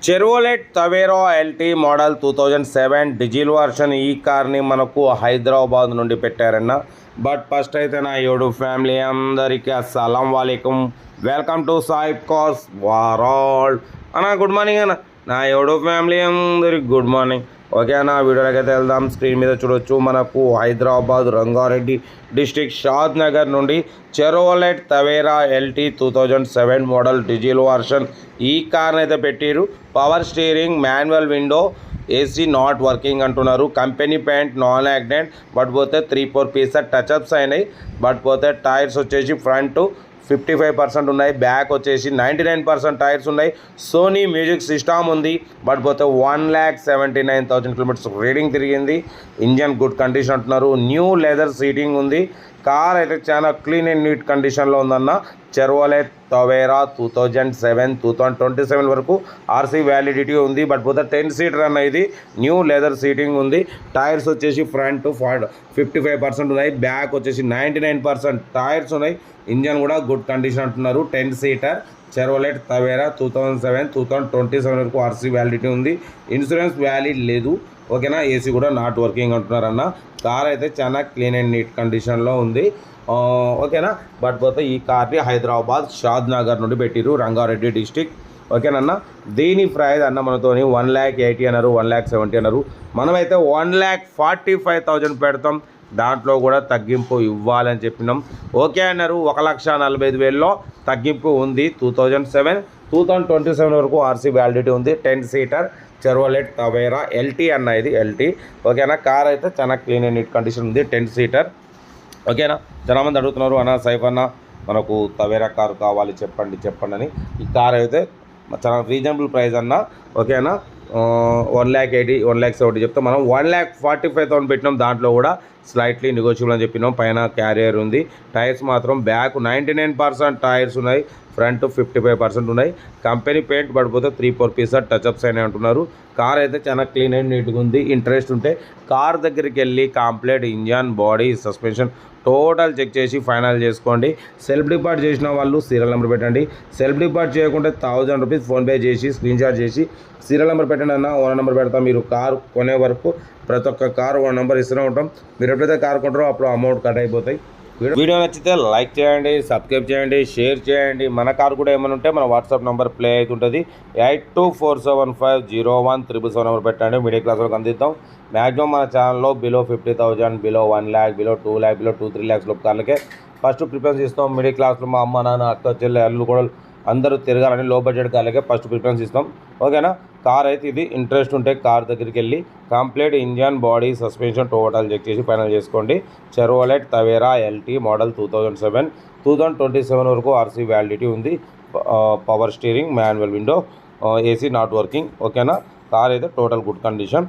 చెరోలెట్ Tavera LT model 2007 diesel version ఈ కార్ని మనకు హైదరాబాద్ నుండి పెట్టారన్న. బట్ ఫస్ట్ అయితే నా యూట్యూబ్ ఫ్యామిలీ అందరికీ అస్సలం వాలేకుమ్, welcome to Saib cars world అన్న. గుడ్ మార్నింగ్ అన్న. నా యూట్యూబ్ ఫ్యామిలీ అందరికి గుడ్ మార్నింగ్. ఓకే అన్న, వీడియోలోకి అయితే వెళ్దాం. స్క్రీన్ మీద చూడొచ్చు, మనకు హైదరాబాద్ రంగారెడ్డి డిస్టిక్ షాద్ నగర్ నుండి Chevrolet Tavera LT 2007 model diesel version ఈ కార్ని అయితే పెట్టారు. Power steering, manual window, AC not working అంటున్నారు. Company paint, non accident. But పోతే 3-4 పీసెస్ టచ్అప్స్ అయినాయి. బట్ పోతే టైర్స్ వచ్చేసి ఫ్రంట్ 55% ఉన్నాయి, బ్యాక్ వచ్చేసి 99% టైర్స్ ఉన్నాయి. సోనీ మ్యూజిక్ సిస్టమ్ ఉంది. బట్ పోతే 1,79,000 కిలోమీటర్స్ రీడింగ్ తిరిగింది. ఇంజన్ గుడ్ కండిషన్ అంటున్నారు. న్యూ లెదర్ సీటింగ్ ఉంది. కార్ అయితే చాలా క్లీన్ అండ్ నీట్ కండిషన్లో ఉందన్న. చెరోలెట్ తవేరా 2027 వరకు ఆర్సీ వ్యాలిడిటీ ఉంది. బట్ పోతే 10 సీటర్ అన్న. ఇది న్యూ లెదర్ సీటింగ్ ఉంది. టైర్స్ వచ్చేసి ఫ్రంట్ 55% ఉన్నాయి, బ్యాక్ వచ్చేసి 99% టైర్స్ ఉన్నాయి. ఇంజన్ కూడా గుడ్ కండిషన్ అంటున్నారు. 10 సీటర్ చెరోలెట్ తవేరా 2027 వరకు ఆర్సీ వ్యాలిడిటీ ఉంది. ఇన్సూరెన్స్ వ్యాలిడ్ లేదు. ఓకేనా. ఏసీ కూడా నాట్ వర్కింగ్ అంటున్నారన్న. కార్ అయితే చాలా క్లీన్ అండ్ నీట్ కండిషన్లో ఉంది. ఓకేనా. బట్ పోతే ఈ కార్ని హైదరాబాద్ షాద్ నగర్ నుండి పెట్టిరు, రంగారెడ్డి డిస్టిక్. ఓకేనన్న. దీని ప్రైస్ అన్న మనతోని 1,80,000 అన్నారు, 1,70,000 అన్నారు. మనమైతే 1,45,000 పెడతాం. దాంట్లో కూడా తగ్గింపు ఇవ్వాలని చెప్పినాం. ఓకే అన్నారు. 1,45,000లో తగ్గింపు ఉంది. 2027 వరకు ఆర్సీ వ్యాలిడిటీ ఉంది. 10 సీటర్ చెరోలెట్ తవేరా ఎల్టీ అన్న. ఇది ఎల్టీ. ఓకేనా. కార్ అయితే చాలా క్లీన్ అండ్ నీట్ కండిషన్ ఉంది. 10 సీటర్. ఓకేనా. చాలామంది అడుగుతున్నారు, అన్న సైఫ్ అన్న మనకు తవేరా కారు కావాలి చెప్పండి అని. ఈ కార్ అయితే చాలా రీజనబుల్ ప్రైస్ అన్న. ఓకేనా. 1,80,000 1,70,000 చెప్తాం. మనం 1,45,000 పెట్టినాం. దాంట్లో కూడా స్లైట్లీ నెగోషియబుల్ అని చెప్పినాం. పైన క్యారియర్ ఉంది. టైర్స్ మాత్రం బ్యాక్ 99% టైర్స్ ఉన్నాయి, ఫ్రంట్ 55% ఉన్నాయి. కంపెనీ పెయింట్ పడిపోతే 3-4 పీసెస్ టచ్అప్స్ అయినాయి అంటున్నారు. కార్ అయితే చాలా క్లీన్ అండ్ నీట్గా ఉంది. ఇంట్రెస్ట్ ఉంటే కార్ దగ్గరికి వెళ్ళి complete engine, body, suspension total check చేసి ఫైనల్ చేసుకోండి. సెల్ఫ్ డిపార్ట్ చేసిన వాళ్ళు సీరియల్ నెంబర్ పెట్టండి. సెల్ఫ్ డిపార్ట్ చేయకుంటే 1,000 రూపీస్ ఫోన్పే చేసి స్క్రీన్ షాట్ చేసి సీరియల్ నెంబర్ పెట్టండి అన్న. ఓనర్ నెంబర్ పెడతాం. మీరు కారు కొనే వరకు ప్రతి ఒక్క కారు ఓనర్ నెంబర్ ఇస్తూనే ఉంటాం. మీరు ఎప్పుడైతే కారు కొంటారో అప్పుడు అమౌంట్ కట్ అయిపోతాయి. వీడియో నచ్చితే లైక్ చేయండి, సబ్స్క్రైబ్ చేయండి, షేర్ చేయండి. మన కారు కూడా ఏమైనా ఉంటే మన వాట్సాప్ నెంబర్ ప్లే అవుతుంటుంది. 8247501777 నెంబర్ పెట్టండి. మిడిల్ క్లాస్ వాళ్ళకి అందిద్దాం. మ్యాక్సిమం మన ఛానల్లో below 50,000, below 1 lakh, below 2 lakh, below 2-3 lakhs లోపు కార్లకే ఫస్ట్ ప్రిఫరెన్స్ ఇస్తాం. మిడిల్ క్లాస్లో మా అమ్మ, నాన్న, అక్క, చెల్లె, అల్లు కూడా అందరూ తిరగాలని లో బడ్జెట్ కార్లకే ఫస్ట్ ప్రిఫరెన్స్ ఇస్తాం. ఓకేనా. కార్ అయితే ఇది. ఇంట్రెస్ట్ ఉంటే కార్ దగ్గరికి వెళ్ళి complete engine, body, suspension total check చేసి ఫైనల్ చేసుకోండి. చెరోలెట్ తవేరా ఎల్టీ మోడల్ 2027 వరకు ఆర్సీ వ్యాలిడిటీ ఉంది. Power steering, manual window, AC not working. ఓకేనా. కార్ అయితే టోటల్ గుడ్ కండిషన్.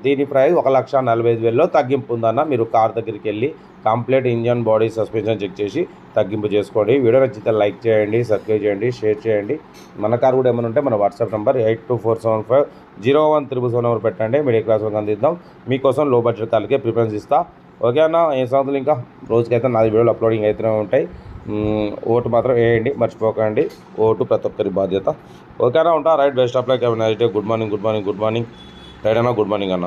దీని ప్రైస్ 1,45,000లో తగ్గింపు ఉందన్న. మీరు కార్ దగ్గరికి వెళ్ళి complete engine, body, suspension check చేసి తగ్గింపు చేసుకోండి. వీడియో నచ్చితే లైక్ చేయండి, సబ్స్క్రైబ్ చేయండి, షేర్ చేయండి. మన కార్ కూడా ఏమైనా ఉంటే మన వాట్సాప్ నెంబర్ 8247501777 నెంబర్ పెట్టండి. మిడిల్ క్లాస్ వాళ్ళకి అందిద్దాం. మీకోసం లో బడ్జెట్ కార్లకే ప్రిఫరెన్స్ ఇస్తా. ఓకే అన్న. ఏ సంగతులు ఇంకా రోజుకైతే 4 వీడియోలు అప్లోడింగ్ అవుతూనే ఉంటాయి. ఓటు మాత్రం వేయండి, మర్చిపోకండి. ఓటు ప్రతి ఒక్కరి బాధ్యత. ఓకేనా. ఉంటా. Right. Best of luck. Have a nice day. Good morning. Right అన్న. గుడ్ మార్నింగ్ అన్న.